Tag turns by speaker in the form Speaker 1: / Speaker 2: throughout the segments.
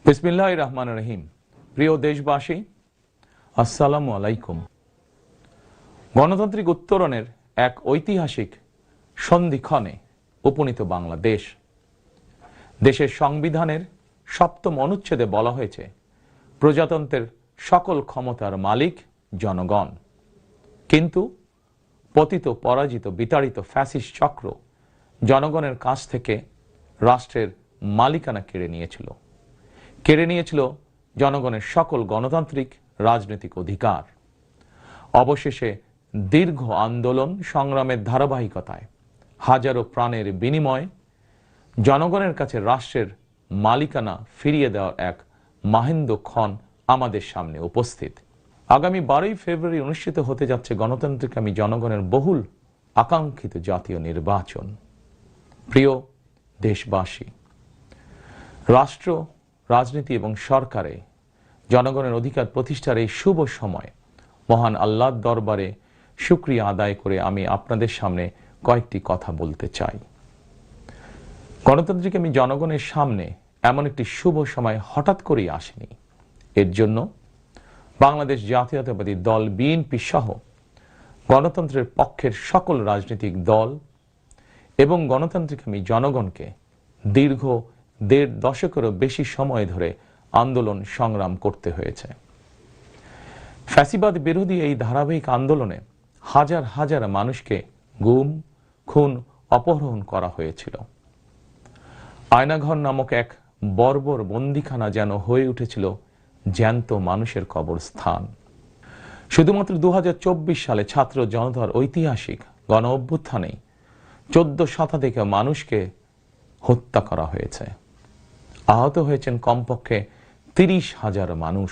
Speaker 1: বিসমিল্লাহির রহমানির রহিম। প্রিয় দেশবাসী, আসসালামু আলাইকুম। গণতান্ত্রিক উত্তরণের এক ঐতিহাসিক সন্ধিক্ষণে উপনীত বাংলাদেশ। দেশের সংবিধানের ৭ম অনুচ্ছেদে বলা হয়েছে, প্রজাতন্ত্রের সকল ক্ষমতার মালিক জনগণ। কিন্তু পতিত, পরাজিত, বিতাড়িত ফ্যাসিস্ট চক্র জনগণের কাছ থেকে রাষ্ট্রের মালিকানা কেড়ে নিয়েছিল জনগণের সকল গণতান্ত্রিক রাজনৈতিক অধিকার। অবশেষে দীর্ঘ আন্দোলন সংগ্রামের ধারাবাহিকতায় হাজারো প্রাণের বিনিময়ে জনগণের কাছে রাষ্ট্রের মালিকানা ফিরিয়ে দেওয়ার এক মাহেন্দ্রক্ষণ আমাদের সামনে উপস্থিত। আগামী 12ই ফেব্রুয়ারি অনুষ্ঠিত হতে যাচ্ছে গণতান্ত্রিকামী জনগণের বহুল আকাঙ্ক্ষিত জাতীয় নির্বাচন। প্রিয় দেশবাসী, রাষ্ট্র, রাজনীতি এবং সরকারে জনগণের অধিকার প্রতিষ্ঠার এই শুভ সময় মহান আল্লাহর দরবারে শুকরিয়া আদায় করে আমি আপনাদের সামনে কয়েকটি কথা বলতে চাই। গণতান্ত্রিকামী জনগণের সামনে এমন একটি শুভ সময় হঠাৎ করেই আসেনি। এর জন্য বাংলাদেশ জাতীয়তাবাদী দল বিএনপি সহ গণতন্ত্রের পক্ষের সকল রাজনৈতিক দল এবং গণতান্ত্রিকামী জনগণকে দীর্ঘ ১.৫ দশকেরও বেশি সময় ধরে আন্দোলন সংগ্রাম করতে হয়েছে। ফ্যাসিবাদ বিরোধী এই ধারাবাহিক আন্দোলনে হাজার হাজার মানুষকে গুম, খুন, অপহরণ করা হয়েছিল। আয়নাঘর নামক এক বর্বর বন্দিখানা যেন হয়ে উঠেছিল জ্যান্ত মানুষের কবরস্থান। শুধুমাত্র ২০২৪ সালে ছাত্র জনতার ঐতিহাসিক গণ অভ্যুত্থানে ১৪ শতাধিক মানুষকে হত্যা করা হয়েছে। আহত হয়েছেন কমপক্ষে ৩০,০০০ মানুষ।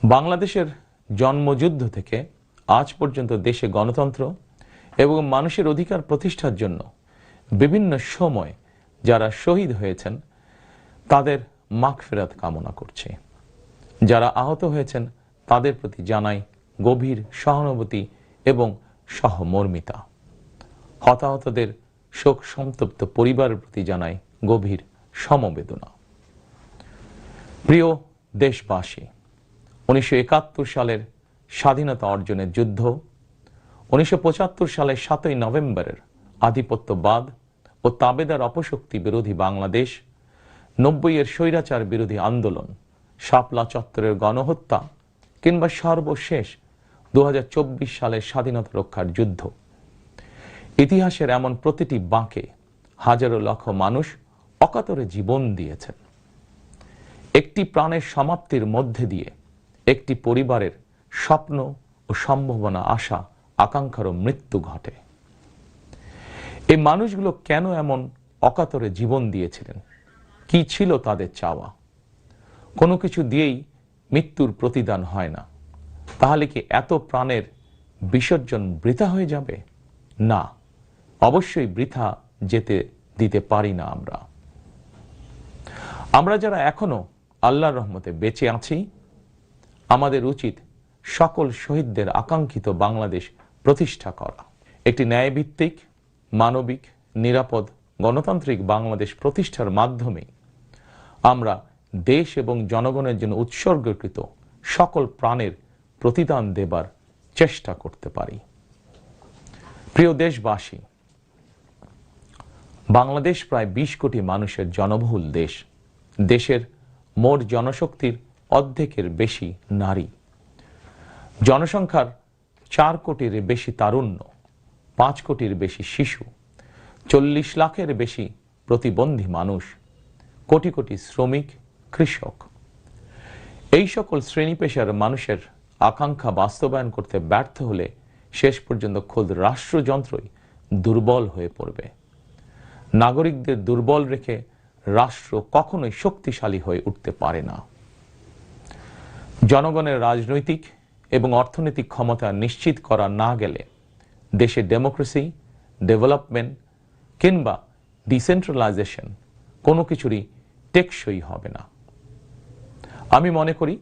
Speaker 1: বাংলাদেশের জন্মযুদ্ধ থেকে আজ পর্যন্ত দেশে গণতন্ত্র এবং মানুষের অধিকার প্রতিষ্ঠার জন্য বিভিন্ন সময় যারা শহীদ হয়েছেন তাদের মাগফিরাত কামনা করছি। যারা আহত হয়েছেন তাদের প্রতি জানাই গভীর সহানুভূতি এবং সহমর্মিতা। হতাহতদের শোক সন্তপ্ত পরিবারের প্রতি জানাই গভীর সমবেদনা। প্রিয় দেশবাসী, ১৯৭১ সালের স্বাধীনতা অর্জনের যুদ্ধ, ১৯৭৫ সালের ৭ই নভেম্বরের আধিপত্যবাদ ও তাবেদার অপশক্তি বিরোধী বাংলাদেশ, ৯০-এর স্বৈরাচার বিরোধী আন্দোলন, শাপলা চত্বরের গণহত্যা কিংবা সর্বশেষ ২০২৪ সালের স্বাধীনতা রক্ষার যুদ্ধ, ইতিহাসের এমন প্রতিটি বাঁকে হাজারো লক্ষ মানুষ অকাতরে জীবন দিয়েছেন। একটি প্রাণের সমাপ্তির মধ্যে দিয়ে একটি পরিবারের স্বপ্ন ও সম্ভাবনা, আশা, আকাঙ্ক্ষারও মৃত্যু ঘটে। এই মানুষগুলো কেন এমন অকাতরে জীবন দিয়েছিলেন? কি ছিল তাদের চাওয়া? কোনো কিছু দিয়েই মৃত্যুর প্রতিদান হয় না। তাহলে কি এত প্রাণের বিসর্জন বৃথা হয়ে যাবে? না, অবশ্যই বৃথা যেতে দিতে পারি না। আমরা যারা এখনো আল্লাহর রহমতে বেঁচে আছি, আমাদের উচিত সকল শহীদদের আকাঙ্ক্ষিত বাংলাদেশ প্রতিষ্ঠা করা। একটি ন্যায়ভিত্তিক, মানবিক, নিরাপদ, গণতান্ত্রিক বাংলাদেশ প্রতিষ্ঠার মাধ্যমে আমরা দেশ এবং জনগণের জন্য উৎসর্গকৃত সকল প্রাণের প্রতিদান দেবার চেষ্টা করতে পারি। প্রিয় দেশবাসী, বাংলাদেশ প্রায় ২০ কোটি মানুষের জনবহুল দেশ। দেশের মোট জনশক্তির অর্ধেকের বেশি নারী। জনসংখ্যার ৪ কোটির বেশি তারুণ্য, ৫ কোটির বেশি শিশু, ৪০ লাখের বেশি প্রতিবন্ধী মানুষ, কোটি কোটি শ্রমিক, কৃষক। এই সকল শ্রেণী পেশার মানুষের আকাঙ্ক্ষা বাস্তবায়ন করতে ব্যর্থ হলে শেষ পর্যন্ত খোদ রাষ্ট্রযন্ত্রই দুর্বল হয়ে পড়বে। নাগরিকদের দুর্বল রেখে রাষ্ট্র কখনোই শক্তিশালী হয়ে উঠতে পারে না। জনগণের রাজনৈতিক এবং অর্থনৈতিক ক্ষমতা নিশ্চিত করা না গেলে দেশে ডেমোক্রেসি, ডেভেলপমেন্ট কিংবা ডিসেন্ট্রালাইজেশন কোনো কিছুরই টেকসই হবে না। আমি মনে করি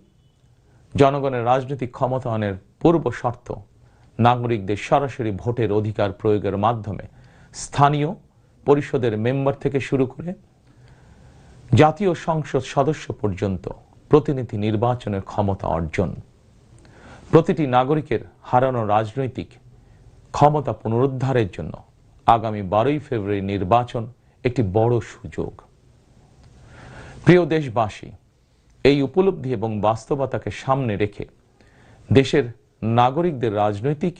Speaker 1: জনগণের রাজনৈতিক ক্ষমতায়নের পূর্ব শর্ত নাগরিকদের সরাসরি ভোটের অধিকার প্রয়োগের মাধ্যমে স্থানীয় পরিষদের মেম্বার থেকে শুরু করে জাতীয় সংসদ সদস্য পর্যন্ত প্রতিনিধি নির্বাচনের ক্ষমতা অর্জন, প্রতিটি নাগরিকের হারানো রাজনৈতিক ক্ষমতা পুনরুদ্ধারের জন্য আগামী 12ই ফেব্রুয়ারি নির্বাচন একটি বড় সুযোগ। প্রিয় দেশবাসী, এই উপলব্ধি এবং বাস্তবতাকে সামনে রেখে দেশের নাগরিকদের রাজনৈতিক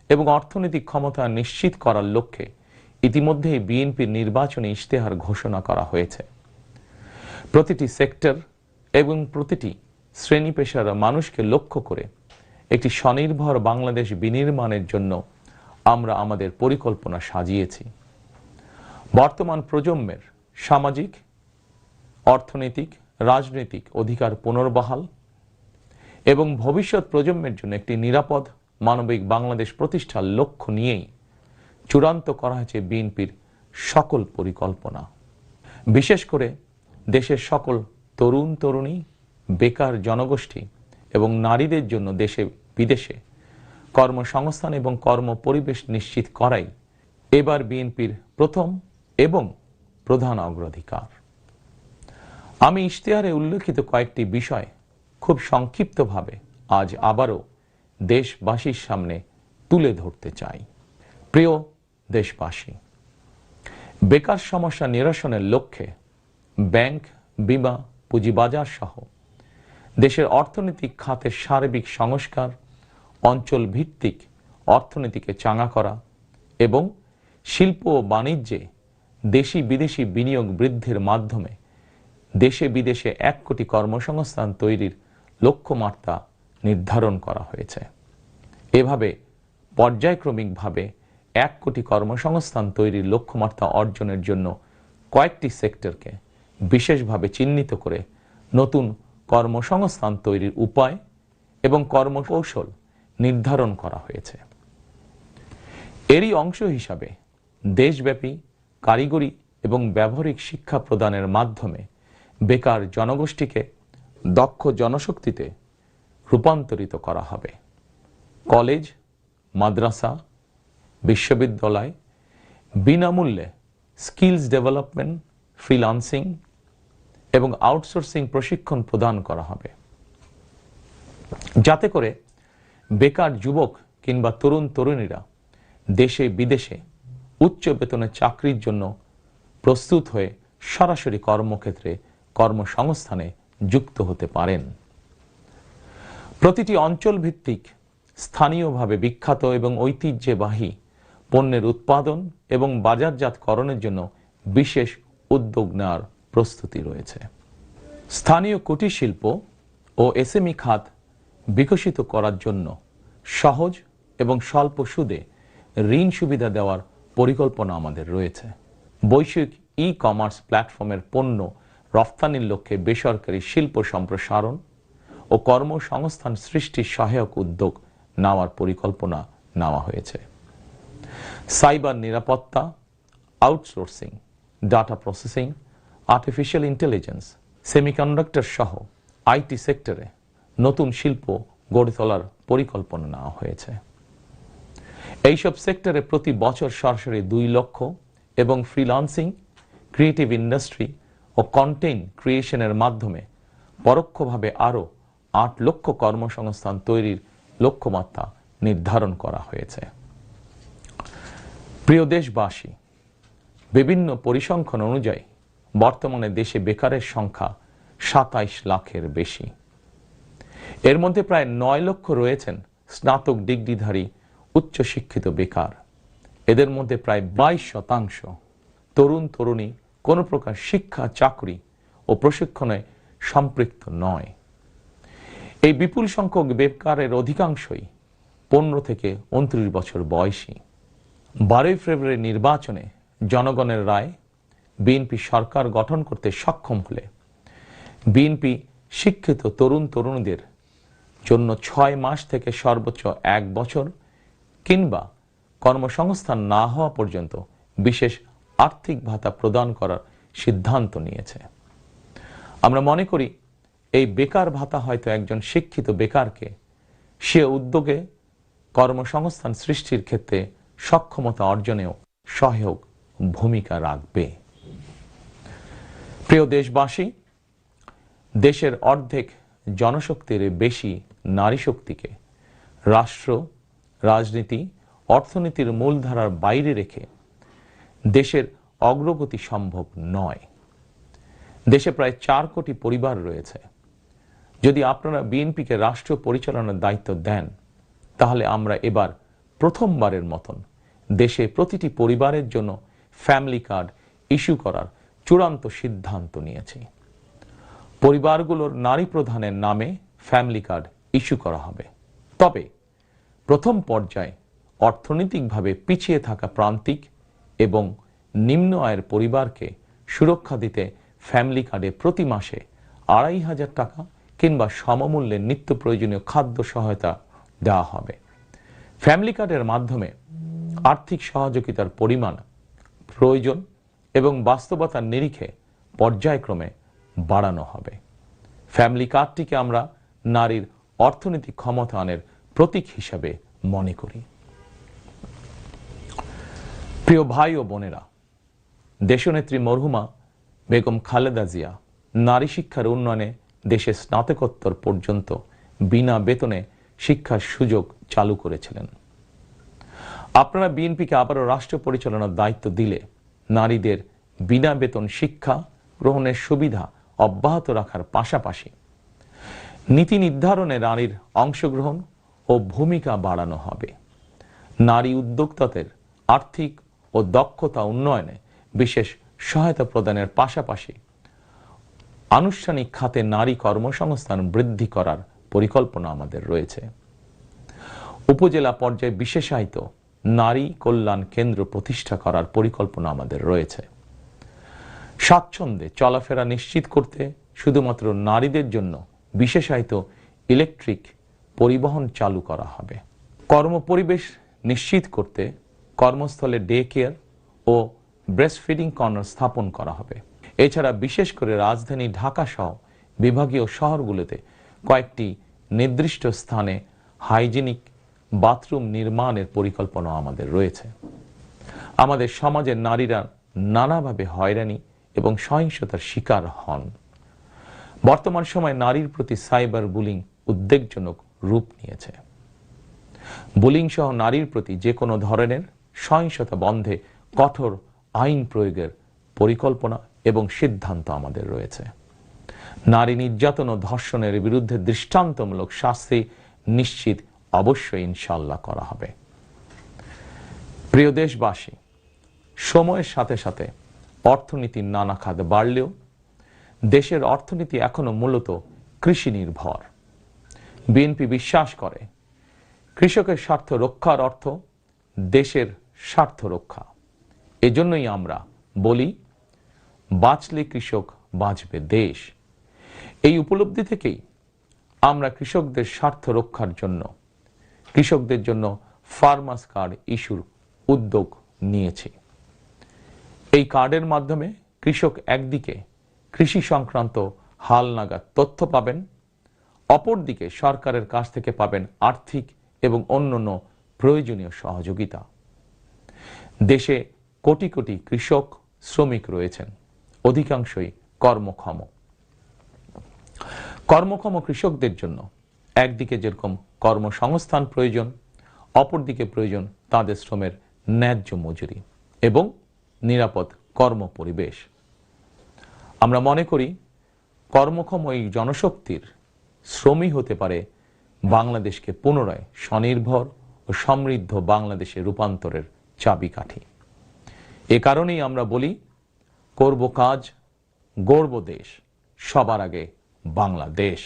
Speaker 1: এবং অর্থনৈতিক ক্ষমতা নিশ্চিত করার লক্ষ্যে ইতিমধ্যেই বিএনপির নির্বাচনী ইশতেহার ঘোষণা করা হয়েছে। প্রতিটি সেক্টর এবং প্রতিটি শ্রেণী পেশার মানুষকে লক্ষ্য করে একটি স্বনির্ভর বাংলাদেশ বিনির্মাণের জন্য আমরা আমাদের পরিকল্পনা সাজিয়েছি। বর্তমান প্রজন্মের সামাজিক, অর্থনৈতিক, রাজনৈতিক অধিকার পুনর্বহাল এবং ভবিষ্যৎ প্রজন্মের জন্য একটি নিরাপদ মানবিক বাংলাদেশ প্রতিষ্ঠার লক্ষ্য নিয়েই চূড়ান্ত করা হয়েছে বিএনপির সকল পরিকল্পনা। বিশেষ করে দেশের সকল তরুণ তরুণী, বেকার জনগোষ্ঠী এবং নারীদের জন্য দেশে বিদেশে কর্মসংস্থান এবং কর্ম পরিবেশ নিশ্চিত করাই এবার বিএনপির প্রথম এবং প্রধান অগ্রাধিকার। আমি ইশতেহারে উল্লেখিত কয়েকটি বিষয় খুব সংক্ষিপ্তভাবে আজ আবারও দেশবাসীর সামনে তুলে ধরতে চাই। প্রিয় দেশবাসী, বেকার সমস্যা নিরসনের লক্ষ্যে ব্যাংক, বীমা, পুঁজিবাজার সহ দেশের অর্থনৈতিক খাতের সার্বিক সংস্কার, অঞ্চল ভিত্তিক অর্থনীতিকে চাঙা করা এবং শিল্প ও বাণিজ্যে দেশি বিদেশি বিনিয়োগ বৃদ্ধির মাধ্যমে দেশে বিদেশে 1 কোটি কর্মসংস্থান তৈরির লক্ষ্যমাত্রা নির্ধারণ করা হয়েছে। এভাবে পর্যায়ক্রমিকভাবে 1 কোটি কর্মসংস্থান তৈরির লক্ষ্যমাত্রা অর্জনের জন্য কয়েকটি সেক্টরকে বিশেষভাবে চিহ্নিত করে নতুন কর্মসংস্থান তৈরির উপায় এবং কর্মকৌশল নির্ধারণ করা হয়েছে। এরই অংশ হিসাবে দেশব্যাপী কারিগরি এবং ব্যবহারিক শিক্ষা প্রদানের মাধ্যমে বেকার জনগোষ্ঠীকে দক্ষ জনশক্তিতে রূপান্তরিত করা হবে। কলেজ, মাদ্রাসা, বিশ্ববিদ্যালয় বিনামূল্যে স্কিলস ডেভেলপমেন্ট, ফ্রিল্যান্সিং এবং আউটসোর্সিং প্রশিক্ষণ প্রদান করা হবে, যাতে করে বেকার যুবক কিংবা তরুণ তরুণীরা দেশে বিদেশে উচ্চ বেতনের চাকরির জন্য প্রস্তুত হয়ে সরাসরি কর্মক্ষেত্রে কর্মসংস্থানে যুক্ত হতে পারেন। প্রতিটি অঞ্চল ভিত্তিক স্থানীয়ভাবে বিখ্যাত এবং ঐতিহ্যবাহী পণ্যের উৎপাদন এবং বাজারজাতকরণের জন্য বিশেষ উদ্যোগ নেওয়ার প্রস্তুতি রয়েছে। স্থানীয় কুটির শিল্প ও এসএমই খাত বিকশিত করার জন্য সহজ এবং স্বল্প সুদে ঋণ সুবিধা দেওয়ার পরিকল্পনা আমাদের রয়েছে। বৈশ্বিক ই-কমার্স প্ল্যাটফর্মের পণ্য রফতানির লক্ষ্যে বেসরকারি শিল্প সম্প্রসারণ ও কর্মসংস্থান সৃষ্টির সহায়ক উদ্যোগ নেওয়ার পরিকল্পনা নেওয়া হয়েছে। সাইবার নিরাপত্তা, outsourcing, data processing, artificial intelligence, semiconductor সহ আইটি সেক্টরে নতুন শিল্প গড়ে তোলার পরিকল্পনা নেওয়া হয়েছে। এইসব সেক্টরে প্রতি বছর সরাসরি 2 লক্ষ এবং ফ্রিল্যান্সিং, ক্রিয়েটিভ ইন্ডাস্ট্রি ও কন্টেন্ট ক্রিয়েশনের মাধ্যমে পরোক্ষভাবে আরও 8 লক্ষ কর্মসংস্থান তৈরির লক্ষ্যমাত্রা নির্ধারণ করা হয়েছে। প্রিয় দেশবাসী, বিভিন্ন পরিসংখ্যান অনুযায়ী বর্তমানে দেশে বেকারের সংখ্যা 27 লাখের বেশি। এর মধ্যে প্রায় 9 লক্ষ রয়েছেন স্নাতক ডিগ্রিধারী উচ্চশিক্ষিত বেকার। এদের মধ্যে প্রায় 22% তরুণ তরুণী কোনো প্রকার শিক্ষা, চাকরি ও প্রশিক্ষণে সম্পৃক্ত নয়। এই বিপুল সংখ্যক বেকারের অধিকাংশই 15 থেকে 29 বছর বয়সী। 12ই ফেব্রুয়ারি নির্বাচনে জনগণের রায় বিএনপি সরকার গঠন করতে সক্ষম হলে বিএনপি শিক্ষিত তরুণ তরুণীদের জন্য 6 মাস থেকে সর্বোচ্চ 1 বছর কিংবা কর্মসংস্থান না হওয়া পর্যন্ত বিশেষ আর্থিক ভাতা প্রদান করার সিদ্ধান্ত নিয়েছে। আমরা মনে করি এই বেকার ভাতা হয়তো একজন শিক্ষিত বেকারকে সে উদ্যোগে কর্মসংস্থান সৃষ্টির ক্ষেত্রে সক্ষমতা অর্জনেও সহায়ক ভূমিকা রাখবে। প্রিয় দেশবাসী, দেশের অর্ধেক জনশক্তির বেশি নারী শক্তিকে রাষ্ট্র, রাজনীতি, অর্থনীতির মূলধারার বাইরে রেখে দেশের অগ্রগতি সম্ভব নয়। দেশে প্রায় 4 কোটি পরিবার রয়েছে। যদি আপনারা বিএনপিকে রাষ্ট্র পরিচালনার দায়িত্ব দেন, তাহলে আমরা এবার প্রথমবারের মতন দেশে প্রতিটি পরিবারের জন্য ফ্যামিলি কার্ড ইস্যু করার চূড়ান্ত সিদ্ধান্ত নিয়েছি। পরিবারগুলোর নারী প্রধানের নামে ফ্যামিলি কার্ড ইস্যু করা হবে। তবে প্রথম পর্যায়ে অর্থনৈতিকভাবে পিছিয়ে থাকা প্রান্তিক এবং নিম্ন আয়ের পরিবারকে সুরক্ষা দিতে ফ্যামিলি কার্ডে প্রতি মাসে 2,500 টাকা কিংবা সমমূল্যে নিত্য প্রয়োজনীয় খাদ্য সহায়তা দেওয়া হবে। ফ্যামিলি কার্ডের মাধ্যমে আর্থিক সহযোগিতার পরিমাণ, প্রয়োজন এবং বাস্তবতার নিরিখে পর্যায়ক্রমে বাড়ানো হবে। ফ্যামিলি কার্ডটিকে আমরা নারীর অর্থনৈতিক ক্ষমতায়নের প্রতীক হিসাবে মনে করি। প্রিয় ভাই ও বোনেরা, দেশনেত্রী মরহুমা বেগম খালেদা জিয়া নারী শিক্ষার উন্নয়নে দেশে স্নাতকোত্তর পর্যন্ত বিনা বেতনে শিক্ষার সুযোগ চালু করেছিলেন। আপনারা বিএনপিকে আবারও রাষ্ট্র পরিচালনার দায়িত্ব দিলে নারীদের বিনা বেতন শিক্ষা গ্রহণের সুবিধা অব্যাহত রাখার পাশাপাশি নীতি নির্ধারণে নারীর অংশগ্রহণ ও ভূমিকা বাড়ানো হবে। নারী উদ্যোক্তাদের আর্থিক ও দক্ষতা উন্নয়নে বিশেষ সহায়তা প্রদানের পাশাপাশি আনুষ্ঠানিক খাতে নারী কর্মসংস্থান বৃদ্ধি করার পরিকল্পনা আমাদের রয়েছে। উপজেলা পর্যায়ে বিশেষায়িত নারী কল্যাণ কেন্দ্র প্রতিষ্ঠা করার পরিকল্পনা আমাদের রয়েছে। স্বাচ্ছন্দ্যে চলাফেরা নিশ্চিত করতে শুধুমাত্র নারীদের জন্য বিশেষায়িত ইলেকট্রিক পরিবহন চালু করা হবে। কর্মপরিবেশ নিশ্চিত করতে কর্মস্থলে ডে কেয়ার ও ব্রেস্টফিডিং কর্নার স্থাপন করা হবে। এছাড়া বিশেষ করে রাজধানী ঢাকা সহ বিভাগীয় শহরগুলোতে কয়েকটি নির্দিষ্ট স্থানে হাইজিনিক বাথরুম নির্মাণের পরিকল্পনা আমাদের রয়েছে। আমাদের সমাজের নারীরা নানাভাবে হয়রানি এবং সহিংসতার শিকার হন। বর্তমান সময়ে নারীর প্রতি সাইবার বুলিং উদ্বেগজনক রূপ নিয়েছে। বুলিং সহ নারীর প্রতি যে কোনো ধরনের সহিংসতা বন্ধে কঠোর আইন প্রয়োগের পরিকল্পনা এবং সিদ্ধান্ত আমাদের রয়েছে। নারী নির্যাতন ও ধর্ষণের বিরুদ্ধে দৃষ্টান্তমূলক শাস্তি নিশ্চিত অবশ্যই ইনশাআল্লাহ করা হবে। প্রিয় দেশবাসী, সময়ের সাথে সাথে অর্থনীতির নানা খাত বাড়লেও দেশের অর্থনীতি এখনো মূলত কৃষি নির্ভর। বিএনপি বিশ্বাস করে কৃষকের স্বার্থ রক্ষার অর্থ দেশের স্বার্থ রক্ষা। এজন্যই আমরা বলি, বাঁচলে কৃষক বাঁচবে দেশ। এই উপলব্ধি থেকেই আমরা কৃষকদের স্বার্থ রক্ষার জন্য কৃষকদের জন্য ফার্মার্স কার্ড ইস্যুর উদ্যোগ নিয়েছি। এই কার্ডের মাধ্যমে কৃষক একদিকে কৃষি সংক্রান্ত হালনাগাদ তথ্য পাবেন, অপরদিকে সরকারের কাছ থেকে পাবেন আর্থিক এবং অন্যান্য প্রয়োজনীয় সহযোগিতা। দেশে কোটি কোটি কৃষক শ্রমিক রয়েছেন, অধিকাংশই কর্মক্ষম। কর্মক্ষম কৃষকদের জন্য একদিকে যেরকম কর্মসংস্থান প্রয়োজন, অপরদিকে প্রয়োজন তাদের শ্রমের ন্যায্য মজুরি এবং নিরাপদ কর্মপরিবেশ। আমরা মনে করি কর্মক্ষম এই জনশক্তির শ্রমই হতে পারে বাংলাদেশকে পুনরায় স্বনির্ভর ও সমৃদ্ধ বাংলাদেশে রূপান্তরের চাবিকাঠি। এ কারণেই আমরা বলি, করব কাজ, গড়ব দেশ, সবার আগে বাংলাদেশ।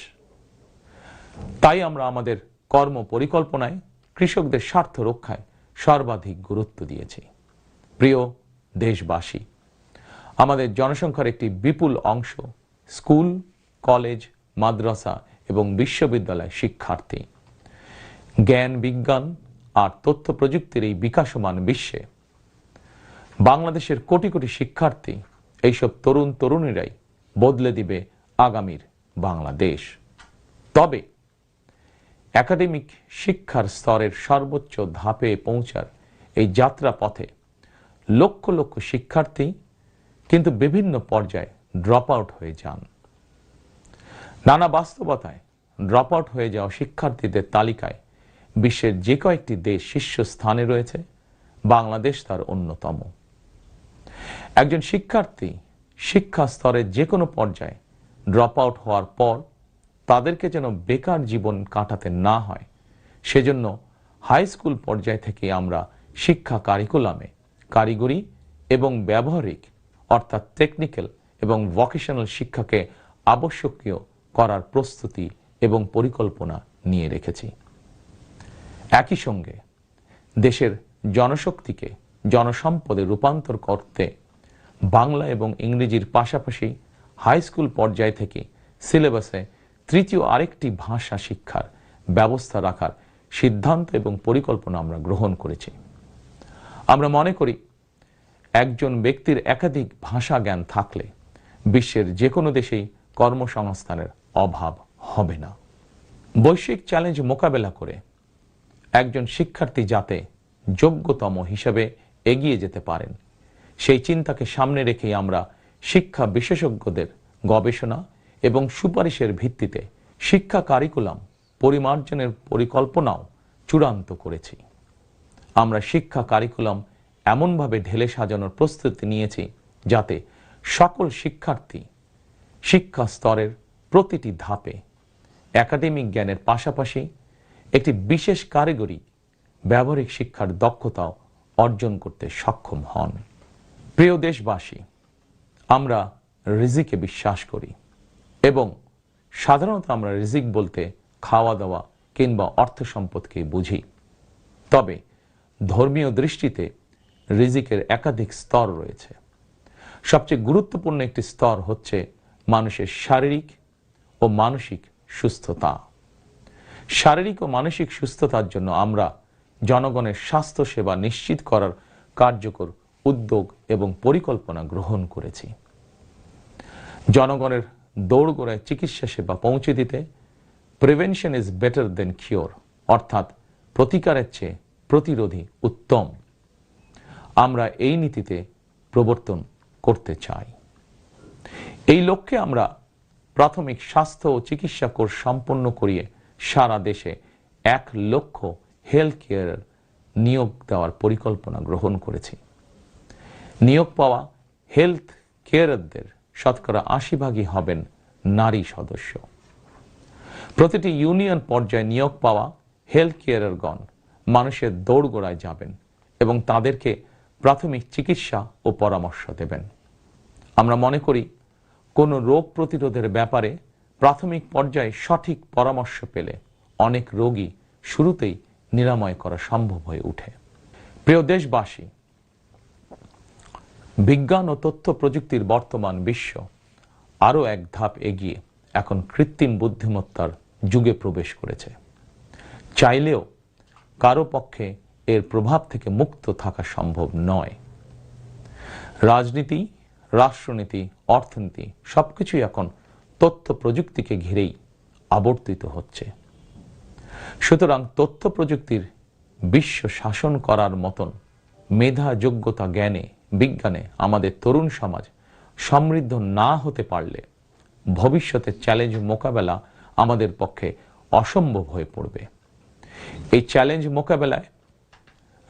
Speaker 1: তাই আমরা আমাদের কর্ম পরিকল্পনায় কৃষকদের স্বার্থ রক্ষায় সর্বাধিক গুরুত্ব দিয়েছি। প্রিয় দেশবাসী, আমাদের জনসংখ্যার একটি বিপুল অংশ স্কুল, কলেজ, মাদ্রাসা এবং বিশ্ববিদ্যালয় শিক্ষার্থী। জ্ঞান, বিজ্ঞান আর তথ্য প্রযুক্তির এই বিকাশমান বিশ্বে বাংলাদেশের কোটি কোটি শিক্ষার্থী, এইসব তরুণ তরুণীরাই বদলে দিবে আগামীর বাংলাদেশ। তবে একাডেমিক শিক্ষার স্তরের সর্বোচ্চ ধাপে পৌঁছার এই যাত্রা পথে লক্ষ লক্ষ শিক্ষার্থী কিন্তু বিভিন্ন পর্যায়ে ড্রপ আউট হয়ে যান। নানা বাস্তবতায় ড্রপ আউট হয়ে যাওয়া শিক্ষার্থীদের তালিকায় বিশ্বের যে কয়েকটি দেশ শীর্ষস্থানে রয়েছে, বাংলাদেশ তার অন্যতম। একজন শিক্ষার্থী শিক্ষা স্তরের যে কোনো পর্যায়ে ড্রপ আউট হওয়ার পর তাদেরকে যেন বেকার জীবন কাটাতে না হয়, সেজন্য হাই স্কুল পর্যায় থেকে আমরা শিক্ষা কারিকুলামে কারিগরি এবং ব্যবহারিক অর্থাৎ টেকনিক্যাল এবং ভোকেশনাল শিক্ষাকে আবশ্যকীয় করার প্রস্তুতি এবং পরিকল্পনা নিয়ে রেখেছি। একই সঙ্গে দেশের জনশক্তিকে জনসম্পদে রূপান্তর করতে বাংলা এবং ইংরেজির পাশাপাশি হাই স্কুল পর্যায় থেকে সিলেবাসে তৃতীয় আরেকটি ভাষা শিক্ষার ব্যবস্থা রাখার সিদ্ধান্ত এবং পরিকল্পনা আমরা গ্রহণ করেছি। আমরা মনে করি একজন ব্যক্তির একাধিক ভাষা জ্ঞান থাকলে বিশ্বের যে কোনো দেশেই কর্মসংস্থানের অভাব হবে না। বৈশ্বিক চ্যালেঞ্জ মোকাবেলা করে একজন শিক্ষার্থী যাতে যোগ্যতম হিসেবে এগিয়ে যেতে পারেন, সেই চিন্তাকে সামনে রেখেই আমরা শিক্ষা বিশেষজ্ঞদের গবেষণা এবং সুপারিশের ভিত্তিতে শিক্ষা কারিকুলাম পরিমার্জনের পরিকল্পনাও চূড়ান্ত করেছি। আমরা শিক্ষা কারিকুলাম এমনভাবে ঢেলে সাজানোর প্রস্তুতি নিয়েছি যাতে সকল শিক্ষার্থী শিক্ষা স্তরের প্রতিটি ধাপে একাডেমিক জ্ঞানের পাশাপাশি একটি বিশেষ কারিগরি ব্যবহারিক শিক্ষার দক্ষতাও অর্জন করতে সক্ষম হন। প্রিয় দেশবাসী, আমরা রিজিকে বিশ্বাস করি এবং সাধারণত আমরা রিজিক বলতে খাওয়া দাওয়া কিংবা অর্থ সম্পদকে বুঝি। তবে ধর্মীয় দৃষ্টিতে রিজিকের একাধিক স্তর রয়েছে। সবচেয়ে গুরুত্বপূর্ণ একটি স্তর হচ্ছে মানুষের শারীরিক ও মানসিক সুস্থতা। শারীরিক ও মানসিক সুস্থতার জন্য আমরা জনগণের স্বাস্থ্য সেবা নিশ্চিত করার কার্যকর উদ্যোগ এবং পরিকল্পনা গ্রহণ করেছি। জনগণের দৌড়গোড়ায় চিকিৎসা সেবা পৌঁছে দিতে prevention is better then cure, অর্থাৎ প্রতিকারের চেয়ে প্রতিরোধী উত্তম, আমরা এই নীতিতে প্রবর্তন করতে চাই। এই লক্ষ্যে আমরা প্রাথমিক স্বাস্থ্য ও চিকিৎসা কোর্স সম্পন্ন করিয়ে সারা দেশে 1 লক্ষ হেলথ কেয়ার নিয়োগ দেওয়ার পরিকল্পনা গ্রহণ করেছি। নিয়োগ পাওয়া হেলথ কেয়ারদের শতকরা 80% হবেন নারী সদস্য। প্রতিটি ইউনিয়ন পর্যায়ে নিয়োগ পাওয়া হেলথ কেয়ারগণ মানুষের দৌড়গোড়ায় যাবেন এবং তাদেরকে প্রাথমিক চিকিৎসা ও পরামর্শ দেবেন। আমরা মনে করি কোনো রোগ প্রতিরোধের ব্যাপারে প্রাথমিক পর্যায়ে সঠিক পরামর্শ পেলে অনেক রোগী শুরুতেই নিরাময় করা সম্ভব হয়ে ওঠে। প্রিয় দেশবাসী, বিজ্ঞান ও তথ্য প্রযুক্তির বর্তমান বিশ্ব আরও এক ধাপ এগিয়ে এখন কৃত্রিম বুদ্ধিমত্তার যুগে প্রবেশ করেছে। চাইলেও কারো পক্ষে এর প্রভাব থেকে মুক্ত থাকা সম্ভব নয়। রাজনীতি, রাষ্ট্রনীতি, অর্থনীতি সবকিছুই এখন তথ্য প্রযুক্তিকে ঘিরেই আবর্তিত হচ্ছে। সুতরাং তথ্য প্রযুক্তির বিশ্ব শাসন করার মতন মেধা, যোগ্যতা, জ্ঞানে, বিজ্ঞানে আমাদের তরুণ সমাজ সমৃদ্ধ না হতে পারলে ভবিষ্যতের চ্যালেঞ্জ মোকাবেলা আমাদের পক্ষে অসম্ভব হয়ে পড়বে। এই চ্যালেঞ্জ মোকাবেলায়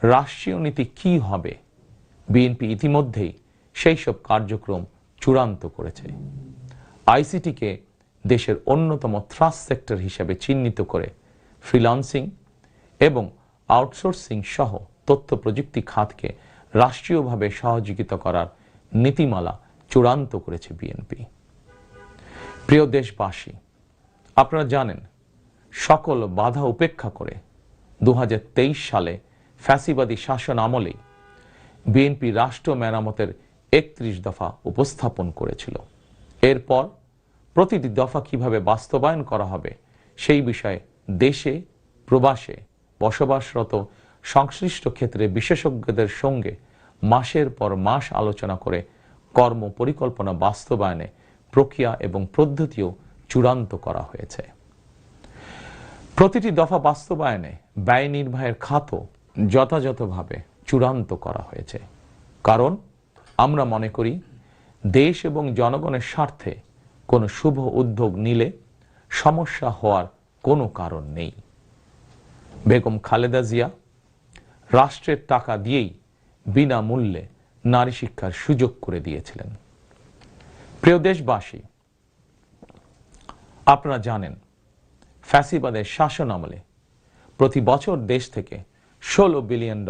Speaker 1: রাষ্ট্রীয় নীতি কি হবে, বিএনপি ইতিমধ্যেই সেই সব কার্যক্রম চূড়ান্ত করেছে। আইসিটিকে দেশের অন্যতম থ্রাস্ট সেক্টর হিসেবে চিহ্নিত করে ফ্রিল্যান্সিং এবং আউটসোর্সিং সহ তথ্য প্রযুক্তি খাতকে রাষ্ট্রীয়ভাবে সহযোগিতা করার নীতিমালা চূড়ান্ত করেছে বিএনপি। প্রিয় দেশবাসী, আপনারা জানেন সকল বাধা উপেক্ষা করে 2023 সালে ফ্যাসিবাদী শাসন আমলেই বিএনপি রাষ্ট্র মেরামতের 31 দফা উপস্থাপন করেছিল। এরপর প্রতিটি দফা কিভাবে বাস্তবায়ন করা হবে সেই বিষয়ে দেশে প্রবাসে বসবাসরত সংশ্লিষ্ট ক্ষেত্রে বিশেষজ্ঞদের সঙ্গে মাসের পর মাস আলোচনা করে কর্ম পরিকল্পনা বাস্তবায়নে প্রক্রিয়া এবং পদ্ধতিও চূড়ান্ত করা হয়েছে। প্রতিটি দফা বাস্তবায়নে ব্যয় নির্বাহের খাতও যথাযথভাবে চূড়ান্ত করা হয়েছে। কারণ আমরা মনে করি দেশ এবং জনগণের স্বার্থে কোনো শুভ উদ্যোগ নিলে সমস্যা হওয়ার কোনো কারণ নেই। বেগম খালেদা জিয়া রাষ্ট্রের টাকা দিয়েই বিনামূল্যে নারী শিক্ষার সুযোগ করে দিয়েছিলেন। প্রিয় দেশবাসী, আপনারা জানেন ফ্যাসিবাদের শাসন আমলে প্রতি বছর দেশ থেকে $16 বিলিয়ন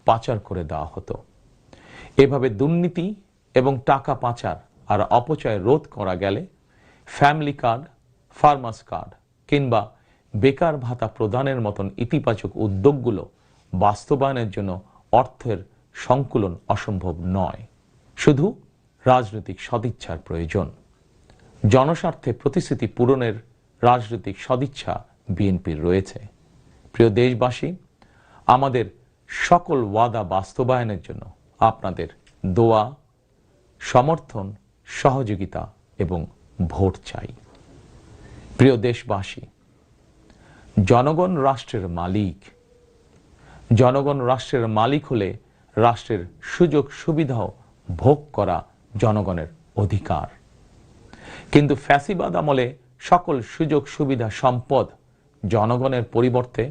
Speaker 1: পাচার করে দেওয়া হতো। এভাবে দুর্নীতি এবং টাকা পাচার আর অপচয় রোধ করা গেলে ফ্যামিলি কার্ড, ফার্মার্স কার্ড কিংবা বেকার ভাতা প্রদানের মতন ইতিবাচক উদ্যোগগুলো বাস্তবায়নের জন্য অর্থের সংকুলন অসম্ভব নয়। শুধু রাজনৈতিক সদিচ্ছার প্রয়োজন। জনস্বার্থে প্রতিশ্রুতি পূরণের রাজনৈতিক সদিচ্ছা বিএনপির রয়েছে। প্রিয় দেশবাসী, আমাদের সকল ওয়াদা বাস্তবায়নের জন্য আপনাদের দোয়া, সমর্থন, সহযোগিতা এবং ভোট চাই। প্রিয় দেশবাসী, জনগণ রাষ্ট্রের মালিক। জনগণ রাষ্ট্রের মালিক হলে রাষ্ট্রের সুযোগ সুবিধাও ভোগ করা জনগণের অধিকার। কিন্তু ফ্যাসিবাদ আমলে সকল সুযোগ সুবিধা সম্পদ জনগণের পরিবর্তে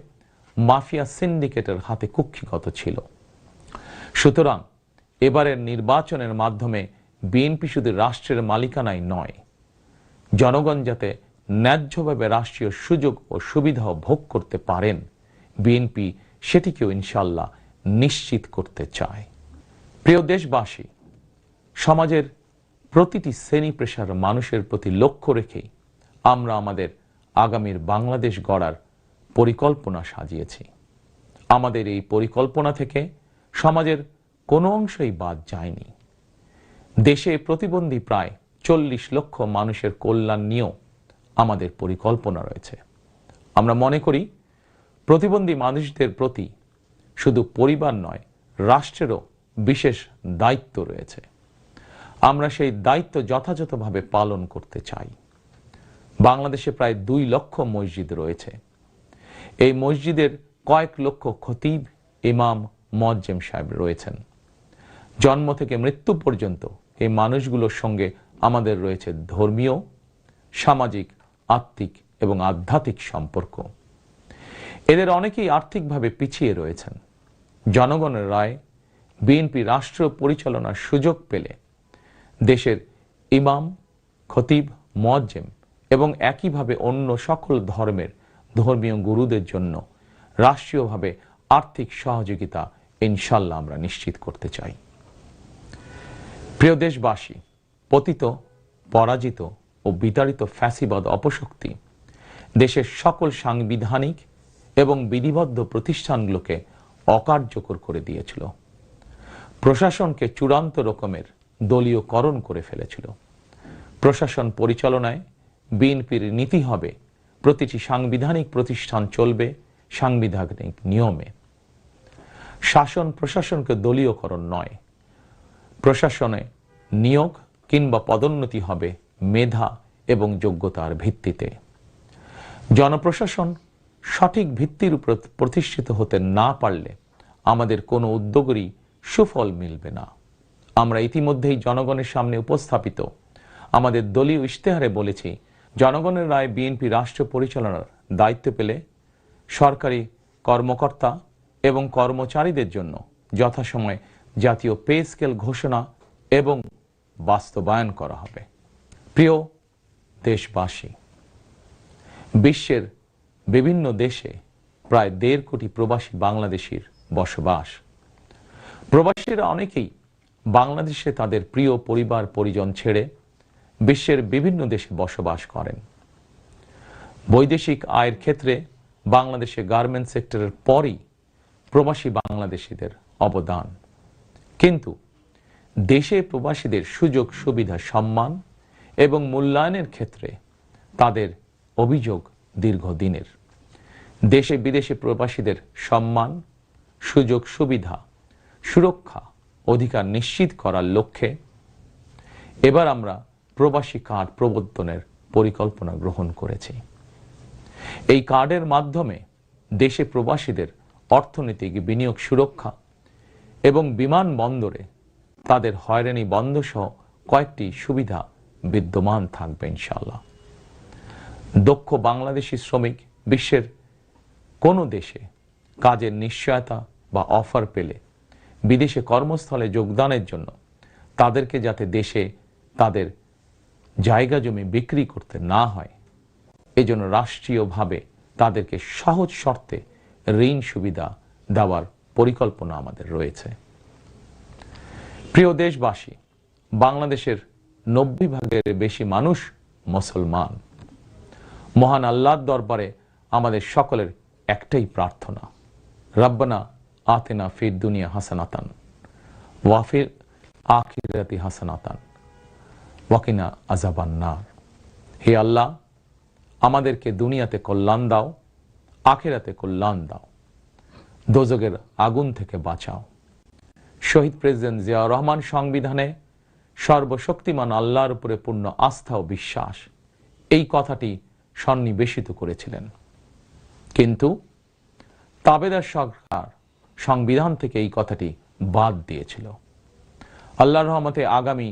Speaker 1: মাফিয়া সিন্ডিকেটের হাতে কুক্ষিগত ছিল। সুতরাং এবারের নির্বাচনের মাধ্যমে বিএনপি শুধু রাষ্ট্রের মালিকানায় নয়, জনগণ যাতে ন্যায্যভাবে রাষ্ট্রীয় সুযোগ ও সুবিধাও ভোগ করতে পারেন, বিএনপি সেটিকেও ইনশাল্লাহ নিশ্চিত করতে চায়। প্রিয় দেশবাসী, সমাজের প্রতিটি শ্রেণী পেশার মানুষের প্রতি লক্ষ্য রেখেই আমরা আমাদের আগামীর বাংলাদেশ গড়ার পরিকল্পনা সাজিয়েছি। আমাদের এই পরিকল্পনা থেকে সমাজের কোনো অংশই বাদ যায়নি। দেশে প্রতিবন্ধী প্রায় 40 লক্ষ মানুষের কল্যাণ নিয়েও আমাদের পরিকল্পনা রয়েছে। আমরা মনে করি প্রতিবন্ধী মানুষদের প্রতি শুধু পরিবার নয়, রাষ্ট্রেরও বিশেষ দায়িত্ব রয়েছে। আমরা সেই দায়িত্ব যথাযথভাবে পালন করতে চাই। বাংলাদেশে প্রায় 2 লক্ষ মসজিদ রয়েছে। এই মসজিদের কয়েক লক্ষ খতিব, ইমাম, মুয়াজ্জিম সাহেব রয়েছেন। জন্ম থেকে মৃত্যু পর্যন্ত এই মানুষগুলোর সঙ্গে আমাদের রয়েছে ধর্মীয়, সামাজিক, আত্মিক এবং আধ্যাত্মিক সম্পর্ক। এদের অনেকেই আর্থিকভাবে পিছিয়ে রয়েছেন। জনগণের রায় বিএনপি রাষ্ট্র পরিচালনার সুযোগ পেলে দেশের ইমাম, খতিব, মুয়াজ্জিম এবং একইভাবে অন্য সকল ধর্মের ধর্মীয় গুরুদের জন্য রাষ্ট্রীয়ভাবে আর্থিক সহযোগিতা ইনশাল্লাহ আমরা নিশ্চিত করতে চাই। প্রিয় দেশবাসী, পতিত, পরাজিত ও বিতাড়িত ফ্যাসিবাদ অপশক্তি দেশের সকল সাংবিধানিক এবং বিধিবদ্ধ প্রতিষ্ঠানগুলোকে অকার্যকর করে দিয়েছিল। প্রশাসনকে চূড়ান্ত রকমের দলীয়করণ করে ফেলেছিল। প্রশাসন পরিচালনায় বিএনপির নীতি হবে প্রতিটি সাংবিধানিক প্রতিষ্ঠান চলবে সাংবিধানিক নিয়মে। শাসন প্রশাসনকে দলীয়করণ নয়। প্রশাসনে নিয়োগ কিংবা পদোন্নতি হবে মেধা এবং যোগ্যতার ভিত্তিতে। জনপ্রশাসন সঠিক ভিত্তির উপর প্রতিষ্ঠিত হতে না পারলে আমাদের কোনো উদ্যোগেরই সুফল মিলবে না। আমরা ইতিমধ্যেই জনগণের সামনে উপস্থাপিত আমাদের দলীয় ইশতেহারে বলেছি, জনগণের রায় বিএনপি রাষ্ট্র পরিচালনার দায়িত্ব পেলে সরকারি কর্মকর্তা এবং কর্মচারীদের জন্য যথাসময়ে জাতীয় পে স্কেল ঘোষণা এবং বাস্তবায়ন করা হবে। প্রিয় দেশবাসী, বিশ্বের বিভিন্ন দেশে প্রায় 1.5 কোটি প্রবাসী বাংলাদেশির বসবাস। প্রবাসীরা অনেকেই বাংলাদেশে তাদের প্রিয় পরিবার পরিজন ছেড়ে বিশ্বের বিভিন্ন দেশে বসবাস করেন। বৈদেশিক আয়ের ক্ষেত্রে বাংলাদেশে গার্মেন্টস সেক্টরের পরই প্রবাসী বাংলাদেশিদের অবদান। কিন্তু দেশে প্রবাসীদের সুযোগ সুবিধা, সম্মান এবং মূল্যায়নের ক্ষেত্রে তাদের অভিযোগ দীর্ঘদিনের। দেশে বিদেশে প্রবাসীদের সম্মান, সুযোগ সুবিধা, সুরক্ষা, অধিকার নিশ্চিত করার লক্ষ্যে এবার আমরা প্রবাসী কার্ড প্রবর্তনের পরিকল্পনা গ্রহণ করেছি। এই কার্ডের মাধ্যমে দেশে প্রবাসীদের অর্থনৈতিক বিনিয়োগ সুরক্ষা এবং বিমানবন্দরে তাদের হয়রানি বন্ধ সহ কয়েকটি সুবিধা বিদ্যমান থাকবে ইনশাআল্লাহ। দক্ষ বাংলাদেশি শ্রমিক বিশ্বের কোনো দেশে কাজের নিশ্চয়তা বা অফার পেলে বিদেশে কর্মস্থলে যোগদানের জন্য তাদেরকে যাতে দেশে তাদের জায়গা জমি বিক্রি করতে না হয়, এজন্য রাষ্ট্রীয়ভাবে তাদেরকে সহজ শর্তে ঋণ সুবিধা দেওয়ার পরিকল্পনা আমাদের রয়েছে। প্রিয় দেশবাসী, বাংলাদেশের 90% বেশি মানুষ মুসলমান। মহান আল্লাহর দরবারে আমাদের সকলের একটাই প্রার্থনা, রব্বানা আতিনা ফিদ দুনিয়া হাসানাতান ওয়া ফিল আখিরাতি হাসানাতান ওয়া কিনা আযাবান নার। হে আল্লাহ, আমাদেরকে দুনিয়াতে কল্যাণ দাও, আখিরাতে কল্যাণ দাও, দোজখের আগুন থেকে বাঁচাও। শহীদ প্রেসিডেন্ট জিয়াউর রহমান সংবিধানে সর্বশক্তিমান আল্লাহর উপরে পূর্ণ আস্থা ও বিশ্বাস, এই কথাটি সন্নিবেশিত করেছিলেন। কিন্তু তাবেদার সরকার সংবিধান থেকে এই কথাটি বাদ দিয়েছিল। আল্লাহর রহমতে আগামী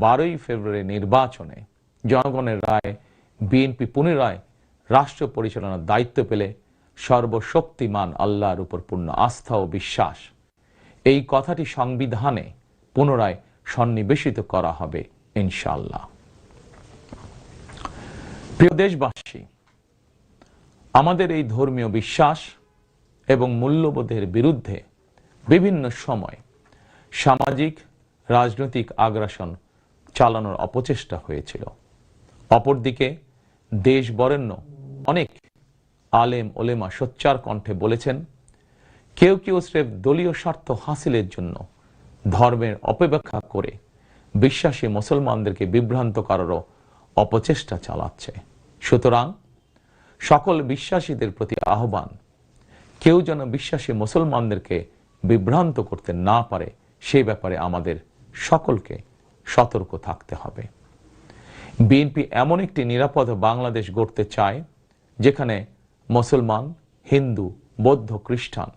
Speaker 1: 12ই ফেব্রুয়ারি নির্বাচনে জনগণের রায় বিএনপি পুনরায় রাষ্ট্র পরিচালনার দায়িত্ব পেলে সর্বশক্তিমান আল্লাহর উপর পূর্ণ আস্থা ও বিশ্বাস, এই কথাটি সংবিধানে পুনরায় সন্নিবেশিত করা হবে ইনশাআল্লাহ। প্রিয় দেশবাসী, আমাদের এই ধর্মীয় বিশ্বাস এবং মূল্যবোধের বিরুদ্ধে বিভিন্ন সময় সামাজিক রাজনৈতিক আগ্রাসন চালানোর অপচেষ্টা হয়েছিল। অপরদিকে দেশ বরেণ্য অনেক আলেম ওলেমা সোচ্চার কণ্ঠে বলেছেন, কেউ কেউ স্রেফ দলীয় স্বার্থ হাসিলের জন্য ধর্মের অপব্যাখ্যা করে বিশ্বাসী মুসলমানদেরকে বিভ্রান্ত করারও অপচেষ্টা চালাচ্ছে। সুতরাং সকল বিশ্বাসীদের প্রতি আহ্বান, কেউ যেন বিশ্বাসী মুসলমানদেরকে বিভ্রান্ত করতে না পারে সেই ব্যাপারে আমাদের সকলকে সতর্ক থাকতে হবে। বিএনপি এমন একটি নিরাপদ বাংলাদেশ গড়তে চায় যেখানে মুসলমান, হিন্দু, বৌদ্ধ, খ্রিস্টান,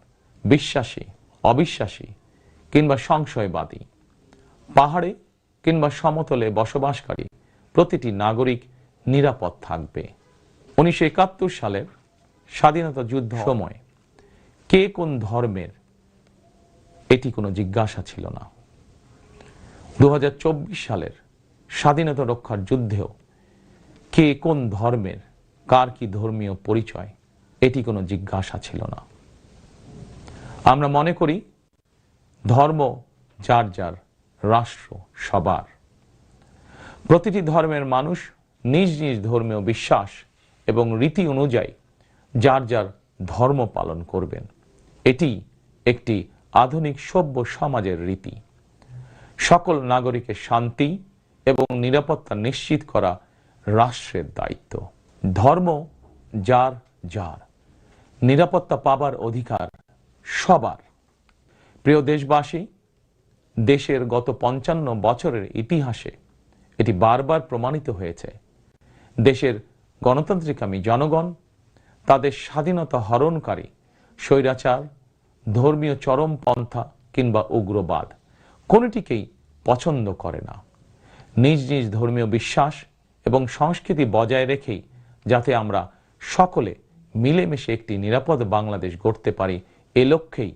Speaker 1: বিশ্বাসী, অবিশ্বাসী কিংবা সংশয়বাদী, পাহাড়ে কিংবা সমতলে বসবাসকারী প্রতিটি নাগরিক নিরাপদ থাকবে। 1971 সালের স্বাধীনতা যুদ্ধ সময় কে কোন ধর্মের এটি কোনো জিজ্ঞাসা ছিল না। 2024 সালের স্বাধীনতা রক্ষার যুদ্ধেও কে কোন ধর্মের, কার কি ধর্মীয় পরিচয়, এটি কোনো জিজ্ঞাসা ছিল না। আমরা মনে করি ধর্ম যার যার, রাষ্ট্র সবার। প্রতিটি ধর্মের মানুষ নিজ নিজ ধর্মীয় বিশ্বাস এবং রীতি অনুযায়ী যার যার ধর্ম পালন করবেন। এটি একটি আধুনিক সভ্য সমাজের রীতি। সকল নাগরিকের শান্তি এবং নিরাপত্তা নিশ্চিত করা রাষ্ট্রের দায়িত্ব। ধর্ম যার যার, নিরাপত্তা পাবার অধিকার সবার। প্রিয় দেশবাসী, দেশের গত 55 বছরের ইতিহাসে এটি বারবার প্রমাণিত হয়েছে, দেশের গণতান্ত্রিকামী জনগণ তাদের স্বাধীনতা হরণকারী স্বৈরাচার, ধর্মীয় চরমপন্থা কিংবা উগ্রবাদ কোনটিকেই পছন্দ করে না। নিজ নিজ ধর্মীয় বিশ্বাস এবং সংস্কৃতি বজায় রেখেই যাতে আমরা সকলে মিলেমিশে একটি নিরাপদ বাংলাদেশ গড়তে পারি, এ লক্ষ্যেই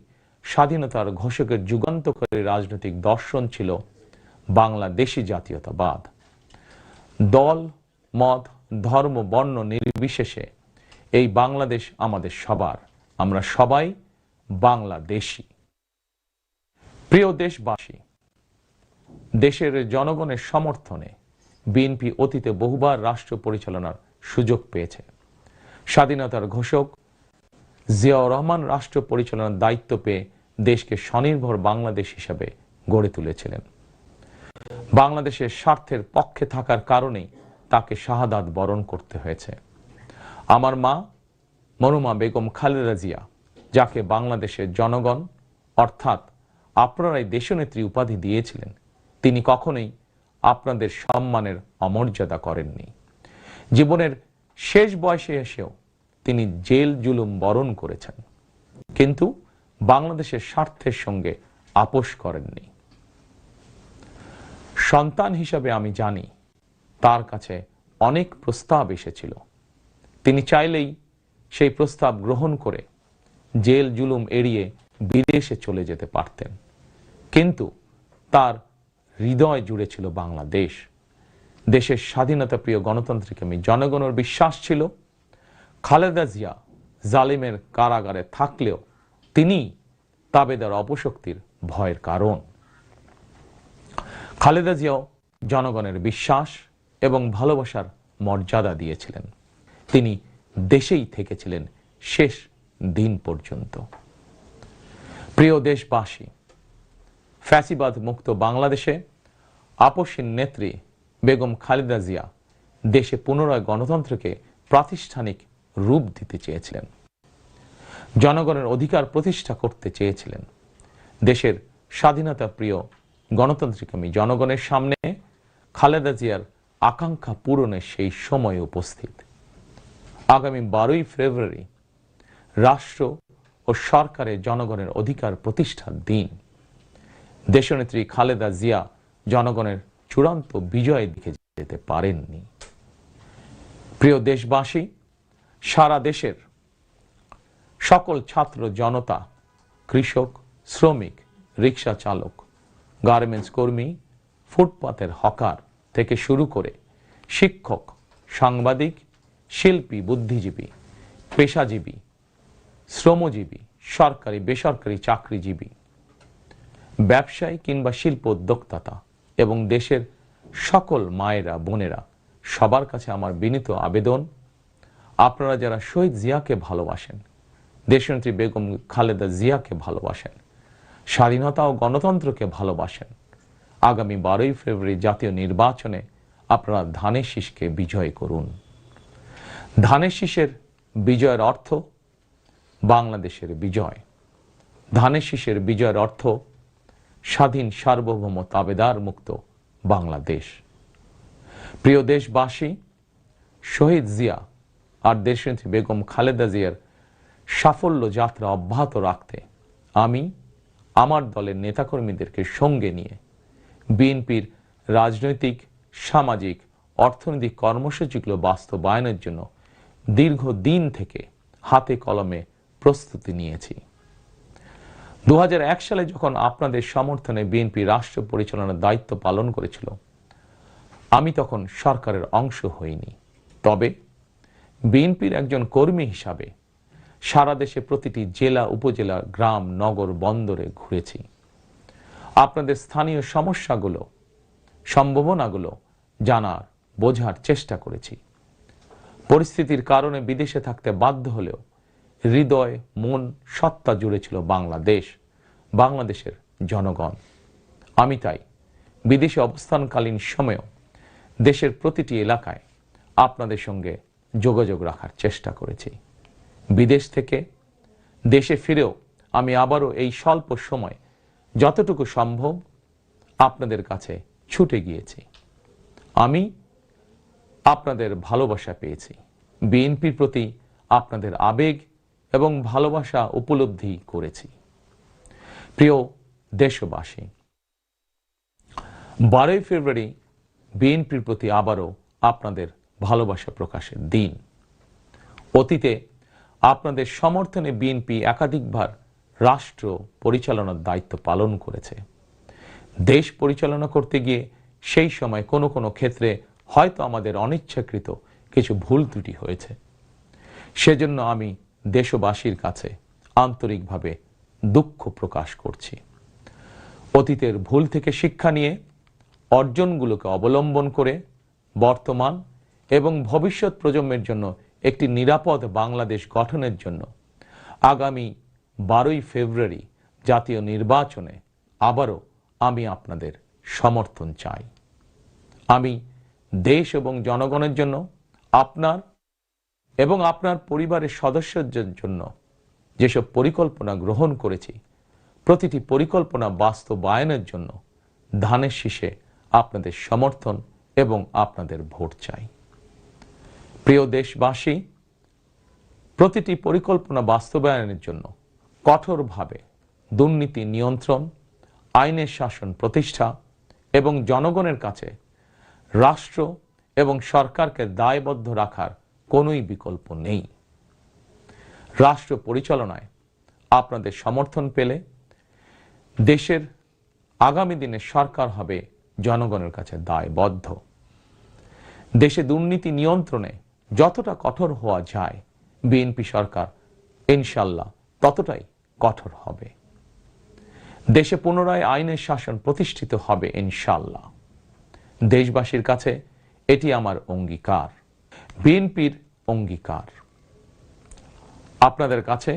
Speaker 1: স্বাধীনতার ঘোষকের যুগান্তকারী রাজনৈতিক দর্শন ছিল বাংলাদেশী জাতীয়তাবাদ। দল, মত, ধর্ম, বর্ণ নির্বিশেষে এই বাংলাদেশ আমাদের সবার, আমরা সবাই বাংলাদেশী। প্রিয় দেশবাসী, দেশের জনগণের সমর্থনে বিএনপি অতীতে বহুবার রাষ্ট্র পরিচালনার সুযোগ পেয়েছে। স্বাধীনতার ঘোষক জিয়াউর রহমান রাষ্ট্র পরিচালনার দায়িত্ব পেয়ে দেশকে স্বনির্ভর বাংলাদেশ হিসাবে গড়ে তুলেছিলেন। বাংলাদেশের স্বার্থের পক্ষে থাকার কারণেই তাকে শাহাদাত বরণ করতে হয়েছে। আমার মা মরহুমা বেগম খালেদা জিয়া, যাকে বাংলাদেশের জনগণ অর্থাৎ আপনারাই দেশনেত্রী উপাধি দিয়েছিলেন, তিনি কখনোই আপনাদের সম্মানের অমর্যাদা করেননি। জীবনের শেষ বয়সে এসেও তিনি জেল জুলুম বরণ করেছেন, কিন্তু বাংলাদেশের স্বার্থের সঙ্গে আপোষ করেননি। সন্তান হিসাবে আমি জানি তার কাছে অনেক প্রস্তাব এসেছিল। তিনি চাইলেই সেই প্রস্তাব গ্রহণ করে জেল জুলুম এড়িয়ে বিদেশে চলে যেতে পারতেন, কিন্তু তার হৃদয় জুড়ে ছিল বাংলাদেশ। দেশের স্বাধীনতা প্রিয় গণতান্ত্রিক আমি জনগণের বিশ্বাস ছিল খালেদা জিয়া জালিমের কারাগারে থাকলেও তিনি তাবেদার অপশক্তির ভয়ের কারণ। খালেদা জিয়াও জনগণের বিশ্বাস এবং ভালোবাসার মর্যাদা দিয়েছিলেন। তিনি দেশেই থেকেছিলেন শেষ দিন পর্যন্ত। প্রিয় দেশবাসী, ফ্যাসিবাদ মুক্ত বাংলাদেশে আপসীন নেত্রী বেগম খালেদা জিয়া দেশে পুনরায় গণতন্ত্রকে প্রাতিষ্ঠানিক রূপ দিতে চেয়েছিলেন, জনগণের অধিকার প্রতিষ্ঠা করতে চেয়েছিলেন। দেশের স্বাধীনতা প্রিয় গণতান্ত্রিকামী জনগণের সামনে খালেদা জিয়ার আকাঙ্ক্ষা পূরণের সেই সময় উপস্থিত। আগামী 12ই ফেব্রুয়ারি রাষ্ট্র ও সরকারের জনগণের অধিকার প্রতিষ্ঠার দিন। দেশনেত্রী খালেদা জিয়া জনগণের চূড়ান্ত বিজয়ের দিকে যেতে পারেননি। প্রিয় দেশবাসী, সারা দেশের সকল ছাত্র জনতা, কৃষক, শ্রমিক, রিক্সা চালক, গার্মেন্টস কর্মী, ফুটপাতের হকার থেকে শুরু করে শিক্ষক, সাংবাদিক, শিল্পী, বুদ্ধিজীবী, পেশাজীবী, শ্রমজীবী, সরকারি বেসরকারি চাকরিজীবী, ব্যবসায়ী কিংবা শিল্প উদ্যোক্তা এবং দেশের সকল মায়েরা, বোনেরা, সবার কাছে আমার বিনীত আবেদন, আপনারা যারা শহীদ জিয়াকে ভালোবাসেন, দেশনেত্রী বেগম খালেদা জিয়াকে ভালোবাসেন, স্বাধীনতা ও গণতন্ত্রকে ভালোবাসেন, আগামী 12ই ফেব্রুয়ারি জাতীয় নির্বাচনে আপনারা ধানের শীষকে বিজয় করুন। ধানের শীষের বিজয়ের অর্থ বাংলাদেশের বিজয়। ধানের শীষের বিজয়ের অর্থ স্বাধীন, সার্বভৌম, তাবেদার মুক্ত বাংলাদেশ। প্রিয় দেশবাসী, শহীদ জিয়া আর দেশনেত্রী বেগম খালেদা জিয়ার সাফল্য যাত্রা অব্যাহত রাখতে আমি আমার দলের নেতাকর্মীদেরকে সঙ্গে নিয়ে বিএনপির রাজনৈতিক, সামাজিক, অর্থনৈতিক কর্মসূচিগুলো বাস্তবায়নের জন্য দীর্ঘদিন থেকে হাতে কলমে প্রস্তুতি নিয়েছি। 2001 সালে যখন আপনাদের সমর্থনে বিএনপি রাষ্ট্র পরিচালনার দায়িত্ব পালন করেছিল, আমি তখন সরকারের অংশ হইনি। তবে বিএনপির একজন কর্মী হিসাবে সারা দেশে প্রতিটি জেলা, উপজেলা, গ্রাম, নগর, বন্দরে ঘুরেছি। আপনাদের স্থানীয় সমস্যাগুলো, সম্ভাবনাগুলো জানার, বোঝার চেষ্টা করেছি। পরিস্থিতির কারণে বিদেশে থাকতে বাধ্য হলেও হৃদয়, মন, সত্তা জুড়ে ছিল বাংলাদেশ, বাংলাদেশের জনগণ। আমি তাই বিদেশে অবস্থানকালীন সময়েও দেশের প্রতিটি এলাকায় আপনাদের সঙ্গে যোগাযোগ রাখার চেষ্টা করেছি। বিদেশ থেকে দেশে ফিরেও আমি আবারও এই স্বল্প সময় যতটুকু সম্ভব আপনাদের কাছে ছুটে গিয়েছি। আমি আপনাদের ভালোবাসা পেয়েছি, বিএনপির প্রতি আপনাদের আবেগ এবং ভালোবাসা উপলব্ধি করেছি। প্রিয় দেশবাসী, 12ই ফেব্রুয়ারি বিএনপির প্রতি আবারও আপনাদের ভালোবাসা প্রকাশের দিন। অতীতে আপনাদের সমর্থনে বিএনপি একাধিকবার রাষ্ট্র পরিচালনার দায়িত্ব পালন করেছে। দেশ পরিচালনা করতে গিয়ে সেই সময় কোনো কোনো ক্ষেত্রে হয়তো আমাদের অনিচ্ছাকৃত কিছু ভুল ত্রুটি হয়েছে। সেজন্য আমি দেশবাসীর কাছে আন্তরিকভাবে দুঃখ প্রকাশ করছি। অতীতের ভুল থেকে শিক্ষা নিয়ে অর্জনগুলোকে অবলম্বন করে বর্তমান এবং ভবিষ্যৎ প্রজন্মের জন্য একটি নিরাপদ বাংলাদেশ গঠনের জন্য আগামী 12ই ফেব্রুয়ারি জাতীয় নির্বাচনে আবারও আমি আপনাদের সমর্থন চাই। আমি দেশ এবং জনগণের জন্য, আপনার এবং আপনার পরিবারের সদস্যদের জন্য যেসব পরিকল্পনা গ্রহণ করেছি, প্রতিটি পরিকল্পনা বাস্তবায়নের জন্য ধানের শীষে আপনাদের সমর্থন এবং আপনাদের ভোট চাই। প্রিয় দেশবাসী, প্রতিটি পরিকল্পনা বাস্তবায়নের জন্য কঠোরভাবে দুর্নীতি নিয়ন্ত্রণ, আইনের শাসন প্রতিষ্ঠা, এবং জনগণের কাছে রাষ্ট্র এবং সরকারকে দায়বদ্ধ রাখার কোনোই বিকল্প নেই। রাষ্ট্র পরিচালনায় আপনাদের সমর্থন পেলে দেশের আগামী দিনের সরকার হবে জনগণের কাছে দায়বদ্ধ। দেশে দুর্নীতি নিয়ন্ত্রণে যতটা কঠোর হওয়া যায়, বিএনপি সরকার ইনশাল্লাহ ততটাই কঠোর হবে। দেশে পুনরায় আইনের শাসন প্রতিষ্ঠিত হবে ইনশাল্লাহ। দেশবাসীর কাছে এটি আমার অঙ্গীকার, বিএনপির অঙ্গীকার। আপনাদের কাছে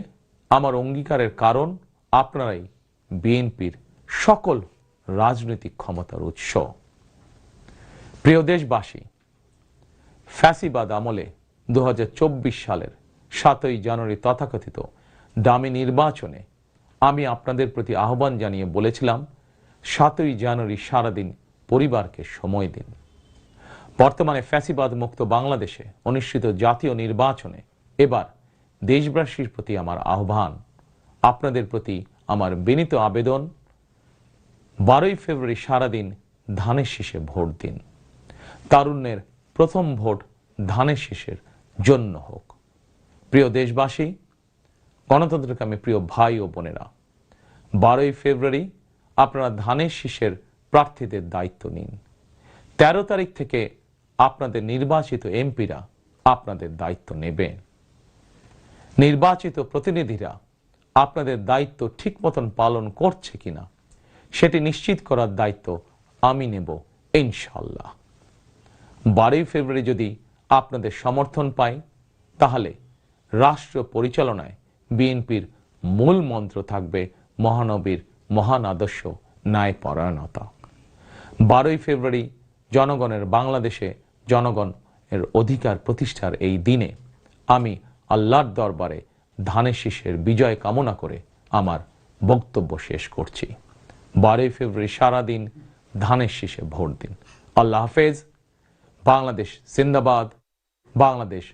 Speaker 1: আমার অঙ্গীকারের কারণ আপনারাই বিএনপির সকল রাজনৈতিক ক্ষমতার উৎস। প্রিয় দেশবাসী, ফ্যাসিবাদ আমলে 2024 সালের 7ই জানুয়ারি তথাকথিত দামি নির্বাচনে আমি আপনাদের প্রতি আহ্বান জানিয়ে বলেছিলাম, 7ই জানুয়ারি সারাদিন পরিবারকে সময় দিন। বর্তমানে ফ্যাসিবাদ মুক্ত বাংলাদেশে অনুষ্ঠিত জাতীয় নির্বাচনে এবার দেশবাসীর প্রতি আমার আহ্বান, আপনাদের প্রতি আমার বিনীত আবেদন, 12ই ফেব্রুয়ারি সারাদিন ধানের শীষে ভোট দিন। তারুণ্যের প্রথম ভোট ধানের শীষের জন্য হোক। প্রিয় দেশবাসী, গণতন্ত্রকামী প্রিয় ভাই ও বোনেরা, 12ই ফেব্রুয়ারি আপনারা ধানের শীষের প্রার্থীদের দায়িত্ব নিন। 13 তারিখ থেকে আপনাদের নির্বাচিত এমপিরা আপনাদের দায়িত্ব নেবে। নির্বাচিত প্রতিনিধিরা আপনাদের দায়িত্ব ঠিক মতন পালন করছে কিনা সেটি নিশ্চিত করার দায়িত্ব আমি নেব ইনশাল্লাহ। 12ই ফেব্রুয়ারি যদি আপনাদের সমর্থন পাই, তাহলে রাষ্ট্র পরিচালনায় বিএনপির মূল মন্ত্র থাকবে মহানবীর মহান আদর্শ, ন্যায়পরায়ণতা। 12ই ফেব্রুয়ারি জনগণের বাংলাদেশে জনগণের অধিকার প্রতিষ্ঠার এই দিনে আমি আল্লাহর দরবারে ধানের শীষের বিজয় কামনা করে আমার বক্তব্য শেষ করছি। 12ই ফেব্রুয়ারি সারাদিন ধানের শীষে ভোট দিন। আল্লাহ হাফেজ। বাংলাদেশ জিন্দাবাদ। বাংলাদেশ